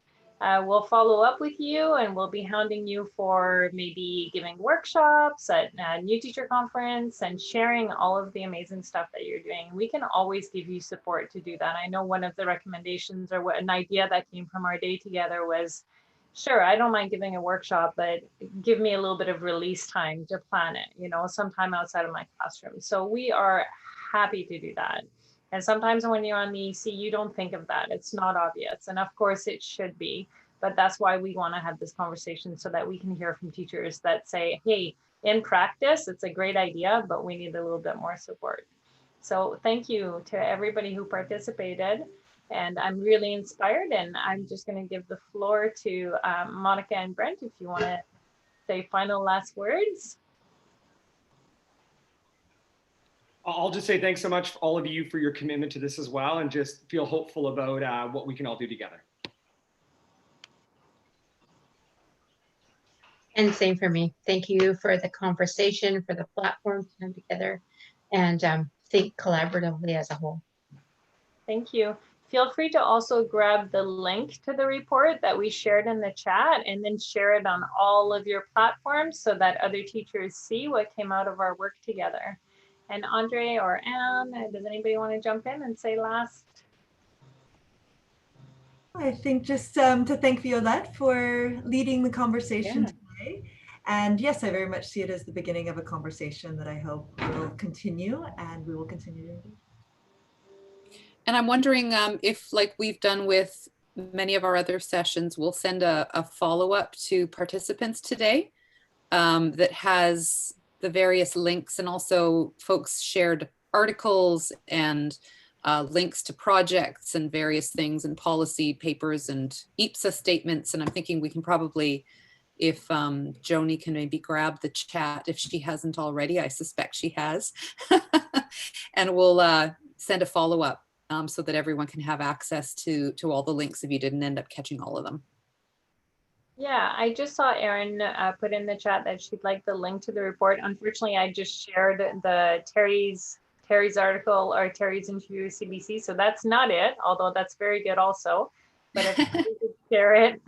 B: We'll follow up with you, and we'll be hounding you for maybe giving workshops at a New Teacher Conference and sharing all of the amazing stuff that you're doing. We can always give you support to do that. I know one of the recommendations, or an idea that came from our day together was, sure, I don't mind giving a workshop, but give me a little bit of release time to plan it, you know, sometime outside of my classroom. So we are happy to do that. And sometimes when you're on the EC, you don't think of that. It's not obvious. And of course it should be, but that's why we want to have this conversation, so that we can hear from teachers that say, hey, in practice, it's a great idea, but we need a little bit more support. So thank you to everybody who participated. And I'm really inspired, and I'm just going to give the floor to Monica and Brent if you want to say final last words.
D: I'll just say thanks so much, all of you, for your commitment to this as well, and just feel hopeful about what we can all do together.
C: And same for me. Thank you for the conversation, for the platform to come together and think collaboratively as a whole.
B: Thank you. Feel free to also grab the link to the report that we shared in the chat and then share it on all of your platforms so that other teachers see what came out of our work together. And Andrée or Anne, does anybody want to jump in and say last?
E: I think just to thank Violette for leading the conversation today. And yes, I very much see it as the beginning of a conversation that I hope will continue, and we will continue to engage.
A: And I'm wondering if, like we've done with many of our other sessions, we'll send a follow-up to participants today that has the various links, and also folks shared articles and links to projects and various things and policy papers and IPSA statements. And I'm thinking we can probably, if Joni can maybe grab the chat if she hasn't already, I suspect she has, and we'll send a follow-up so that everyone can have access to all the links if you didn't end up catching all of them.
B: Yeah, I just saw Erin put in the chat that she'd like the link to the report. Unfortunately, I just shared the Terry's article or Terry's interview with CBC, so that's not it, although that's very good also. But if somebody could share it,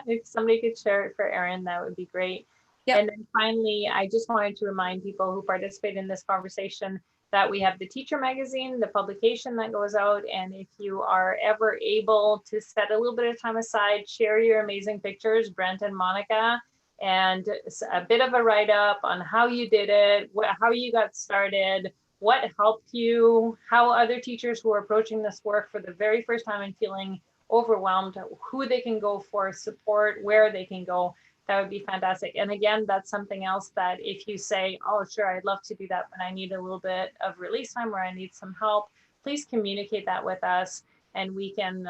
B: if somebody could share it for Erin, that would be great. Yep. And then finally, I just wanted to remind people who participate in this conversation that we have the Teacher Magazine, the publication that goes out. And if you are ever able to set a little bit of time aside, share your amazing pictures, Brent and Monica, and a bit of a write-up on how you did it, how you got started, what helped you, how other teachers who are approaching this work for the very first time and feeling overwhelmed, who they can go for support, where they can go. That would be fantastic. And again, that's something else that if you say, oh, sure, I'd love to do that, but I need a little bit of release time or I need some help, please communicate that with us and we can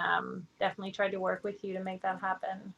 B: definitely try to work with you to make that happen.